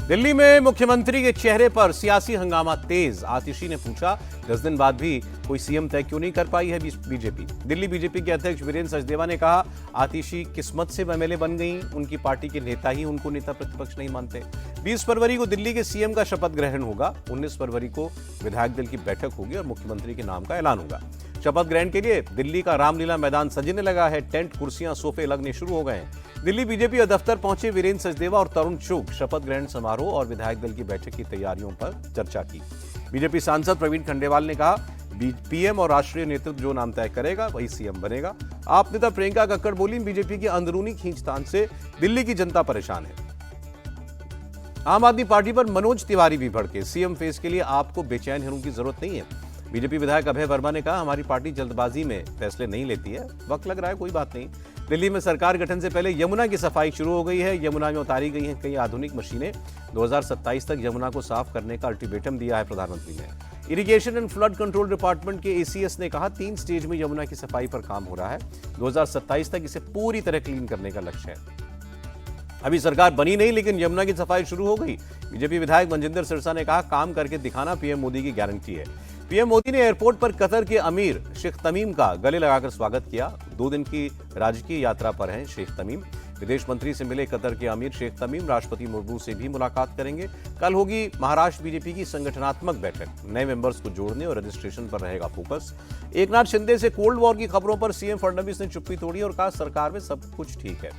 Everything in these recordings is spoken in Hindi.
दिल्ली में मुख्यमंत्री के चेहरे पर सियासी हंगामा तेज। आतिशी ने पूछा, 10 दिन बाद भी कोई सीएम तय क्यों नहीं कर पाई है बीजेपी। दिल्ली बीजेपी के अध्यक्ष वीरेंद्र सचदेवा ने कहा, आतिशी किस्मत से एमएलए बन गई, उनकी पार्टी के नेता ही उनको नेता प्रतिपक्ष नहीं मानते। 20 फरवरी को दिल्ली के सीएम का शपथ ग्रहण होगा। 19 फरवरी को विधायक दल की बैठक होगी और मुख्यमंत्री के नाम का ऐलान होगा। शपथ ग्रहण के लिए दिल्ली का रामलीला मैदान सजने लगा है। टेंट, कुर्सियां, सोफे लगने शुरू हो गए हैं। दिल्ली बीजेपी दफ्तर पहुंचे वीरेंद्र सचदेवा और तरुण चुग। शपथ ग्रहण समारोह और विधायक दल की बैठक की तैयारियों पर चर्चा की। बीजेपी सांसद प्रवीण खंडेलवाल ने कहा, पीएम और राष्ट्रीय नेतृत्व जो नाम तय करेगा वही सीएम बनेगा। आप नेता प्रियंका कक्कड़ बोली, बीजेपी की अंदरूनी खींचतान से दिल्ली की जनता परेशान है। आम आदमी पार्टी पर मनोज तिवारी भी भड़के, सीएम फेस के लिए आपको बेचैन होने की जरूरत नहीं है। बीजेपी विधायक अभय वर्मा ने कहा, हमारी पार्टी जल्दबाजी में फैसले नहीं लेती है, वक्त लग रहा है, कोई बात नहीं। दिल्ली में सरकार गठन से पहले यमुना की सफाई शुरू हो गई है। यमुना में उतारी गई हैं कई आधुनिक मशीनें। 2027 तक यमुना को साफ करने का अल्टीमेटम दिया है प्रधानमंत्री ने। Irrigation and flood control department के एसीएस ने कहा, 3 स्टेज में यमुना की सफाई पर काम हो रहा है। 2027 तक इसे पूरी तरह क्लीन करने का लक्ष्य है। अभी सरकार बनी नहीं, लेकिन यमुना की सफाई शुरू हो गई। बीजेपी विधायक मनजिंदर सिरसा ने कहा, काम करके दिखाना पीएम मोदी की गारंटी है। पीएम मोदी ने एयरपोर्ट पर कतर के अमीर शेख तमीम का गले लगाकर स्वागत किया। 2 दिन की राजकीय यात्रा पर हैं शेख तमीम। विदेश मंत्री से मिले कतर के अमीर शेख तमीम राष्ट्रपति मुर्मू से भी मुलाकात करेंगे। कल होगी महाराष्ट्र बीजेपी की संगठनात्मक बैठक। नए मेंबर्स को जोड़ने और रजिस्ट्रेशन पर रहेगा फोकस। एकनाथ शिंदे से कोल्ड वॉर की खबरों पर सीएम फडणवीस ने चुप्पी तोड़ी और कहा, सरकार में सब कुछ ठीक है।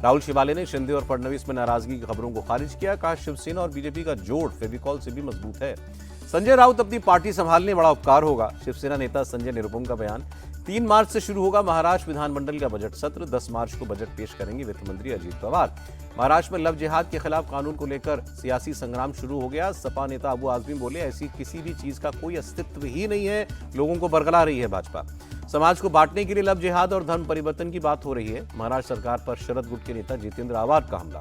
राहुल शिवाले ने शिंदे और फडणवीस में नाराजगी की खबरों को खारिज किया। कहा, शिवसेना और बीजेपी का जोड़ फेविकॉल से भी मजबूत है। संजय राउत अपनी पार्टी संभालने बड़ा उपकार होगा, शिवसेना नेता संजय निरुपम का बयान। 3 मार्च से शुरू होगा महाराष्ट्र विधानमंडल का बजट सत्र। 10 मार्च को बजट पेश करेंगे वित्त मंत्री अजीत पवार। महाराष्ट्र में लव जिहाद के खिलाफ कानून को लेकर सियासी संग्राम शुरू हो गया। सपा नेता अबू आजमी बोले, ऐसी किसी भी चीज का कोई अस्तित्व ही नहीं है, लोगों को बरगला रही है भाजपा। समाज को बांटने के लिए लव जिहाद और धर्म परिवर्तन की बात हो रही है। महाराष्ट्र सरकार पर शरद गुट के नेता जितेंद्र आवाड का हमला।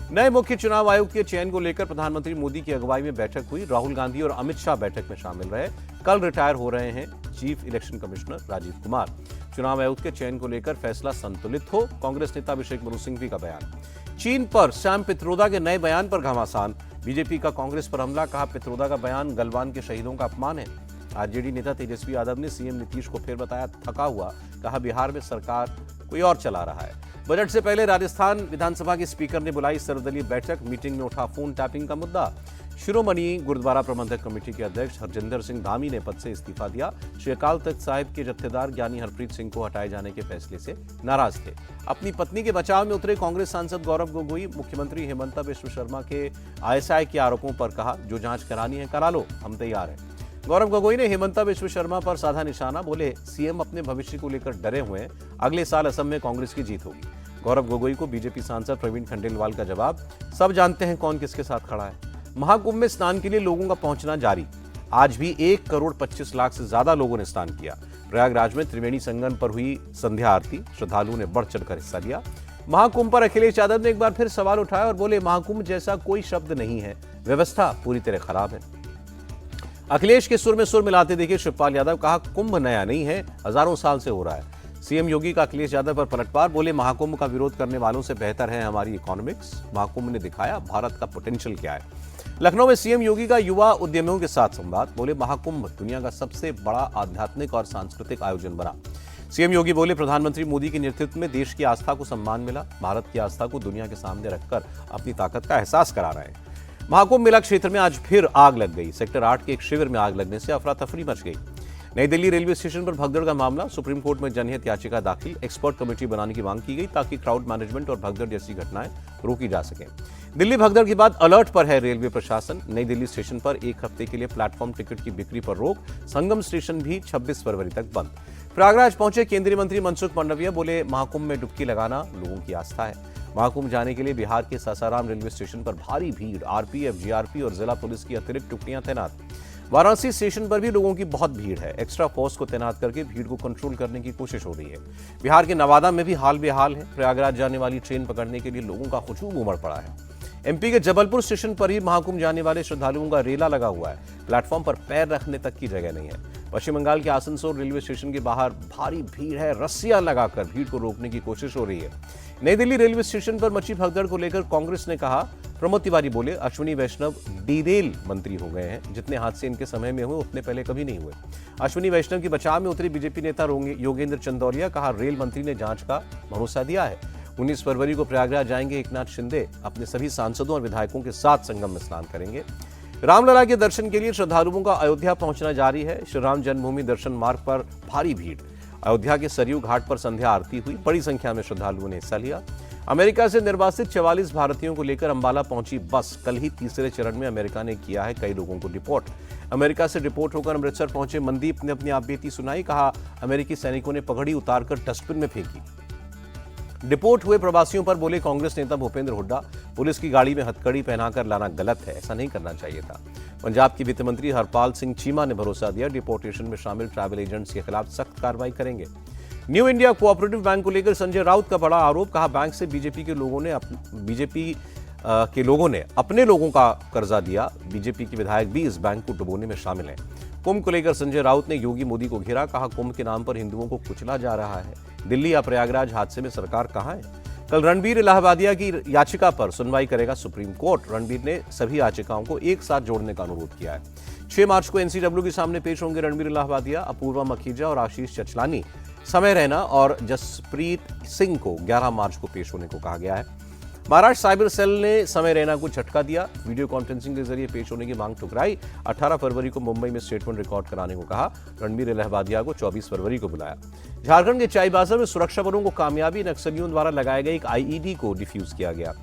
नए मुख्य चुनाव आयोग के चयन को लेकर प्रधानमंत्री मोदी की अगुवाई में बैठक हुई। राहुल गांधी और अमित शाह बैठक में शामिल रहे। कल रिटायर हो रहे हैं chief election commissioner Rajiv Kumar. चुनाव आयोग के चयन को लेकर फैसला संतुलित हो, कांग्रेस नेता अभिषेक मनु सिंघवी का बयान। चीन पर सैम पित्रोदा के नए बयान पर घमासान। बीजेपी का कांग्रेस पर हमला, कहा पित्रोदा का बयान गलवान के शहीदों का अपमान है। आरजेडी नेता तेजस्वी यादव ने सीएम नीतीश को फिर बताया थका हुआ, कहा बिहार में सरकार कोई और चला रहा है। बजट से पहले राजस्थान विधानसभा के स्पीकर ने बुलाई सर्वदलीय बैठक। मीटिंग में उठा फोन टैपिंग का मुद्दा। शिरोमणि गुरुद्वारा प्रबंधक कमेटी के अध्यक्ष हरजिंदर सिंह धामी ने पद से इस्तीफा दिया। श्री अकाल तख्त साहिब के जत्थेदार ज्ञानी हरप्रीत सिंह को हटाए जाने के फैसले से नाराज थे। अपनी पत्नी के बचाव में उतरे कांग्रेस सांसद गौरव गोगोई। मुख्यमंत्री हेमंता बिश्व शर्मा के आईएसआई के आरोपों पर कहा, जो जांच करानी है करा लो, हम तैयार हैं। गौरव गोगोई ने हेमंता बिश्व शर्मा पर साधा निशाना, बोले सीएम अपने भविष्य को लेकर डरे हुए हैं, अगले साल असम में कांग्रेस की जीत होगी। गौरव गोगोई को बीजेपी सांसद प्रवीण खंडेलवाल का जवाब, सब जानते हैं कौन किसके साथ खड़ा है। महाकुंभ में स्नान के लिए लोगों का पहुंचना जारी। आज भी 1 करोड़ 25 लाख से ज्यादा लोगों ने स्नान किया। प्रयागराज में त्रिवेणी संगम पर हुई संध्या आरती, श्रद्धालुओं ने बढ़ चढ़कर हिस्सा लिया। महाकुंभ पर अखिलेश यादव ने एक बार फिर सवाल उठाया और बोले, महाकुंभ जैसा कोई शब्द नहीं है, व्यवस्था पूरी तरह खराब है। अखिलेश के सुर में सुर मिलाते देखे शिवपाल यादव, कहा कुंभ नया नहीं है, हजारों साल से हो रहा है। सीएम योगी का अखिलेश यादव पर पलटवार, बोले महाकुंभ का विरोध करने वालों से बेहतर है हमारी इकोनॉमिक्स। महाकुंभ ने दिखाया भारत का पोटेंशियल क्या है। लखनऊ में सीएम योगी का युवा उद्यमियों के साथ संवाद, बोले महाकुंभ दुनिया का सबसे बड़ा आध्यात्मिक और सांस्कृतिक आयोजन बना। सीएम योगी बोले, प्रधानमंत्री मोदी के नेतृत्व में देश की आस्था को सम्मान मिला। भारत की आस्था को दुनिया के सामने रखकर अपनी ताकत का एहसास करा रहे हैं। महाकुंभ मेला क्षेत्र में आज फिर आग लग गई। सेक्टर 8 के एक शिविर में आग लगने से अफरा तफरी मच गई। नई दिल्ली रेलवे स्टेशन पर भगदड़ का मामला, सुप्रीम कोर्ट में जनहित याचिका दाखिल। एक्सपर्ट कमेटी बनाने की मांग की गई ताकि क्राउड मैनेजमेंट और भगदड़ जैसी घटनाएं रोकी जा सकें। दिल्ली भगदड़ के बाद अलर्ट पर है रेलवे प्रशासन। नई दिल्ली स्टेशन पर 1 हफ्ते के लिए प्लेटफॉर्म टिकट की बिक्री पर रोक। संगम स्टेशन भी 26 फरवरी तक बंद। प्रयागराज पहुंचे केंद्रीय मंत्री मनसुख मांडविया, बोले महाकुंभ में डुबकी लगाना लोगों की आस्था है। महाकुंभ जाने के लिए बिहार के सासाराम रेलवे स्टेशन पर भारी भीड़। आरपीएफ, जीआरपी और जिला पुलिस की अतिरिक्त टुकड़ियां तैनात। वाराणसी स्टेशन पर भी लोगों की बहुत भीड़ है। एक्स्ट्रा फोर्स को तैनात करके भीड़ को कंट्रोल करने की कोशिश हो रही है। बिहार के नवादा में भी हाल बेहाल है। प्रयागराज जाने वाली ट्रेन पकड़ने के लिए लोगों का हुजूम उमड़ पड़ा है। एमपी के जबलपुर स्टेशन पर ही महाकुंभ जाने वाले श्रद्धालुओं का रेला लगा हुआ है। प्लेटफॉर्म पर पैर रखने तक की जगह नहीं है। पश्चिम बंगाल के आसनसोल रेलवे स्टेशन के बाहर भारी भीड़ है। रस्सियां लगाकर भीड़ को रोकने की कोशिश हो रही है। नई दिल्ली रेलवे स्टेशन पर मची भगदड़ को लेकर कांग्रेस ने कहा, प्रमोद तिवारी बोले, अश्विनी वैष्णव डीरेल मंत्री हो गए हैं। जितने हादसे इनके समय में हुए उतने पहले कभी नहीं हुए। अश्विनी वैष्णव की बचाव में उतरे बीजेपी नेता योगेंद्र चंदौलिया, कहा रेल मंत्री ने जांच का भरोसा दिया है। 19 फरवरी को प्रयागराज जाएंगे एकनाथ शिंदे, अपने सभी सांसदों और विधायकों के साथ संगम में स्नान करेंगे। रामलला के दर्शन के लिए श्रद्धालुओं का अयोध्या पहुंचना जारी है। श्री राम जन्मभूमि दर्शन मार्ग पर भारी भीड़। अयोध्या के सरयू घाट पर संध्या आरती हुई, बड़ी संख्या में श्रद्धालुओं ने हिस्सा लिया। अमेरिका से निर्वासित 44 भारतीयों को लेकर अंबाला पहुंची बस। कल ही तीसरे चरण में अमेरिका ने किया है कई लोगों को डिपोर्ट। अमेरिका से डिपोर्ट होकर अमृतसर पहुंचे मनदीप ने अपनी आपबीती सुनाई, कहा अमेरिकी सैनिकों ने पगड़ी उतारकर डस्टबिन में फेंकी। डिपोर्ट हुए प्रवासियों पर बोले कांग्रेस नेता भूपेंद्र हुड्डा, पुलिस की गाड़ी में हथकड़ी पहनाकर लाना गलत है, ऐसा नहीं करना चाहिए था। पंजाब की वित्त मंत्री हरपाल सिंह चीमा ने भरोसा दिया, डिपोर्टेशन में शामिल ट्रैवल एजेंट्स के खिलाफ सख्त कार्रवाई करेंगे। न्यू इंडिया कोऑपरेटिव बैंक को लेकर संजय राउत का बड़ा आरोप, कहा बैंक से बीजेपी के लोगों ने अपने लोगों का कर्जा दिया। बीजेपी के विधायक भी इस बैंक को डुबोने में शामिल हैं। कुंभ को लेकर संजय राउत ने योगी मोदी को घेरा, कहा कुंभ के नाम पर हिंदुओं को कुचला जा रहा है। दिल्ली या प्रयागराज हादसे में सरकार कहां है? कल रणबीर इलाहाबादिया की याचिका पर सुनवाई करेगा सुप्रीम कोर्ट। रणबीर ने सभी याचिकाओं को एक साथ जोड़ने का अनुरोध किया है। 6 मार्च को एनसीडब्ल्यू के सामने पेश होंगे रणबीर इलाहाबादिया। अपूर्वा मखीजा और आशीष चचलानी, समय रैना और जसप्रीत सिंह को 11 मार्च को पेश होने को कहा गया है। महाराष्ट्र साइबर सेल ने समय रैना को झटका दिया, वीडियो कॉन्फ्रेंसिंग के जरिए पेश होने की मांग ठुकराई। 18 फरवरी को मुंबई में स्टेटमेंट रिकॉर्ड कराने को कहा। रणबीर इलाहाबादिया को 24 फरवरी को बुलाया। झारखंड के चाईबासा में सुरक्षा बलों को कामयाबी, नक्सलियों द्वारा लगाए गए एक आईईडी को डिफ्यूज किया गया।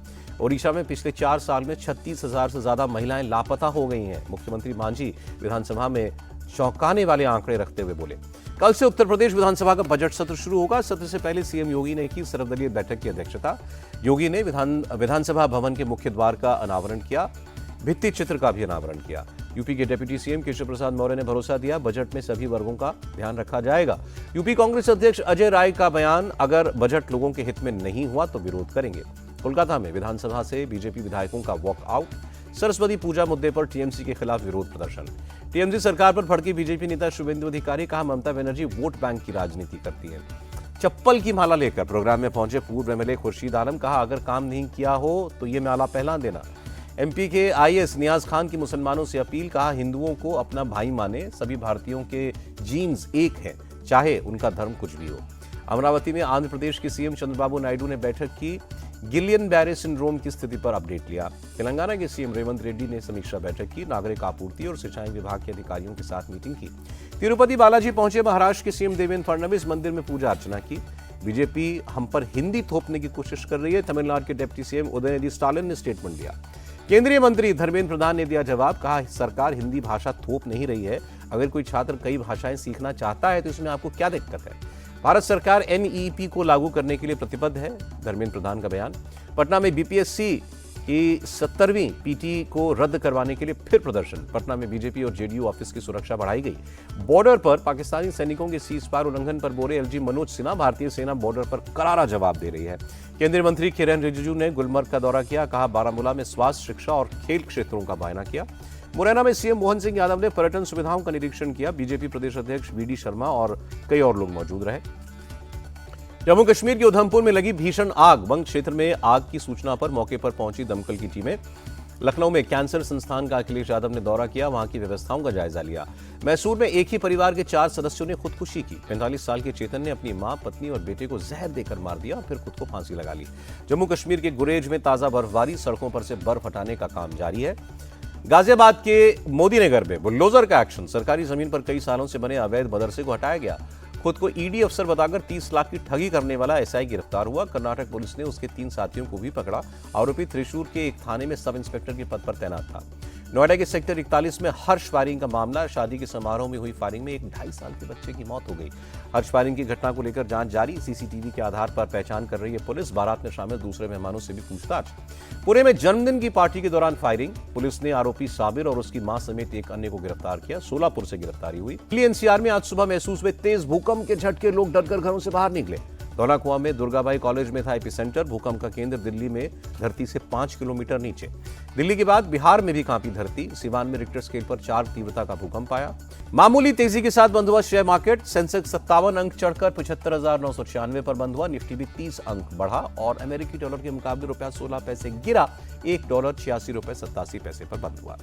ओडिशा में पिछले 4 साल में 36,000 से ज्यादा महिलाएं लापता हो गई हैं। मुख्यमंत्री मांझी विधानसभा में चौंकाने वाले आंकड़े रखते हुए बोले। कल से उत्तर प्रदेश विधानसभा का बजट सत्र शुरू होगा। सत्र से पहले सीएम योगी ने की सर्वदलीय बैठक की अध्यक्षता। योगी ने विधानसभा भवन के मुख्य द्वार का अनावरण किया, भित्ति चित्र का भी अनावरण किया। यूपी के डिप्टी सीएम केशव प्रसाद मौर्य ने भरोसा दिया, बजट में सभी वर्गों का ध्यान रखा जाएगा। यूपी कांग्रेस अध्यक्ष अजय राय का बयान, अगर बजट लोगों के हित में नहीं हुआ तो विरोध करेंगे। कोलकाता में विधानसभा से बीजेपी विधायकों का वॉकआउट। सरस्वती पूजा मुद्दे पर टीएमसी के खिलाफ विरोध प्रदर्शन। टीएमसी सरकार पर भड़की बीजेपी नेता शुभेंदु अधिकारी, कहा ममता बनर्जी वोट बैंक की राजनीति करती है। चप्पल की माला लेकर प्रोग्राम में पहुंचे पूर्व एमएलए खुर्शीद आलम, कहा अगर काम नहीं किया हो तो ये माला पहना देना। एमपी के आईएएस नियाज खान की मुसलमानों से अपील, कहा हिंदुओं को अपना भाई माने, सभी भारतीयों के जीन्स एक हैं, चाहे उनका धर्म कुछ भी हो। अमरावती में आंध्र प्रदेश के सीएम चंद्रबाबू नायडू ने बैठक की, गिलियन बैरे सिंड्रोम की स्थिति पर अपडेट लिया। तेलंगाना के सीएम रेवंत रेड्डी ने समीक्षा बैठक की, नागरिक आपूर्ति और सिंचाई विभाग के अधिकारियों के साथ मीटिंग की। तिरुपति बालाजी पहुंचे महाराष्ट्र के सीएम देवेंद्र फडणवीस, मंदिर में पूजा अर्चना की। बीजेपी हम पर हिंदी थोपने की कोशिश कर रही है, तमिलनाडु के डिप्टी सीएम उदयनिधि स्टालिन ने स्टेटमेंट दिया। केंद्रीय मंत्री धर्मेंद्र प्रधान ने दिया जवाब, कहा सरकार हिंदी भाषा थोप नहीं रही है, अगर कोई छात्र कई भाषाएं सीखना चाहता है तो इसमें आपको क्या दिक्कत है। भारत सरकार एनईपी को लागू करने के लिए प्रतिबद्ध है, धर्मेंद्र प्रधान का बयान। पटना में बीपीएससी की 70वीं पीटी को रद्द करवाने के लिए फिर प्रदर्शन। पटना में बीजेपी और जेडीयू ऑफिस की सुरक्षा बढ़ाई गई। बॉर्डर पर पाकिस्तानी सैनिकों के सीजफायर उल्लंघन पर बोले एलजी मनोज सिन्हा, भारतीय सेना बॉर्डर पर करारा जवाब दे रही है। केंद्रीय मंत्री किरेन रिजिजू ने गुलमर्ग का दौरा किया, कहा बारामूला में स्वास्थ्य, शिक्षा और खेल क्षेत्रों का मुआयना किया। मुरैना में सीएम मोहन सिंह यादव ने पर्यटन सुविधाओं का निरीक्षण किया। बीजेपी प्रदेश अध्यक्ष वीडी शर्मा और कई और लोग मौजूद रहे। जम्मू कश्मीर के उधमपुर में लगी भीषण आग। वन क्षेत्र में आग की सूचना पर मौके पर पहुंची दमकल की टीमें। लखनऊ में कैंसर संस्थान का अखिलेश यादव ने दौरा किया, वहां की व्यवस्थाओं का जायजा लिया। मैसूर में एक ही परिवार के 4 सदस्यों ने खुदकुशी की। 45 साल के चेतन ने अपनी मां, पत्नी और बेटे को जहर देकर मार दिया और फिर खुद को फांसी लगा ली। जम्मू कश्मीर के गुरेज में ताजा बर्फबारी, सड़कों पर से बर्फ हटाने का काम जारी है। गाजियाबाद के मोदी नगर में बुलडोजर का एक्शन। सरकारी जमीन पर कई सालों से बने अवैध मदरसे को हटाया गया। खुद को ईडी अफसर बताकर 30 लाख की ठगी करने वाला एसआई गिरफ्तार हुआ। कर्नाटक पुलिस ने उसके 3 साथियों को भी पकड़ा। आरोपी त्रिशूर के एक थाने में सब इंस्पेक्टर के पद पर तैनात था। नोएडा के सेक्टर 41 में हर्ष फायरिंग का मामला। शादी के समारोह में हुई फायरिंग में एक 2.5 साल के बच्चे की मौत हो गई। हर्ष फायरिंग की घटना को लेकर जांच जारी। सीसीटीवी के आधार पर पहचान कर रही है पुलिस। बारात में शामिल दूसरे मेहमानों से भी पूछताछ। पुणे में जन्मदिन की पार्टी के दौरान फायरिंग। पुलिस ने आरोपी साबिर और उसकी मां समेत एक अन्य को गिरफ्तार किया। सोलापुर से गिरफ्तारी हुई। दिल्ली एनसीआर में आज सुबह महसूस हुए तेज भूकंप के झटके, लोग डरकर घरों से बाहर निकले। धौलाकुआं में दुर्गाबाई कॉलेज में था एपिसेंटर। भूकंप का केंद्र दिल्ली में धरती से 5 किलोमीटर नीचे। दिल्ली के बाद बिहार में भी कांपी धरती। सिवान में रिक्टर स्केल पर 4 तीव्रता का भूकंप आया। मामूली तेजी के साथ बंद हुआ शेयर मार्केट। सेंसेक्स 57 अंक चढ़कर 75,996 पर बंद हुआ। निफ्टी भी 30 अंक बढ़ा और अमेरिकी डॉलर के मुकाबले रुपया 16 पैसे गिरा। $1 86 रुपए 87 पैसे पर बंद हुआ।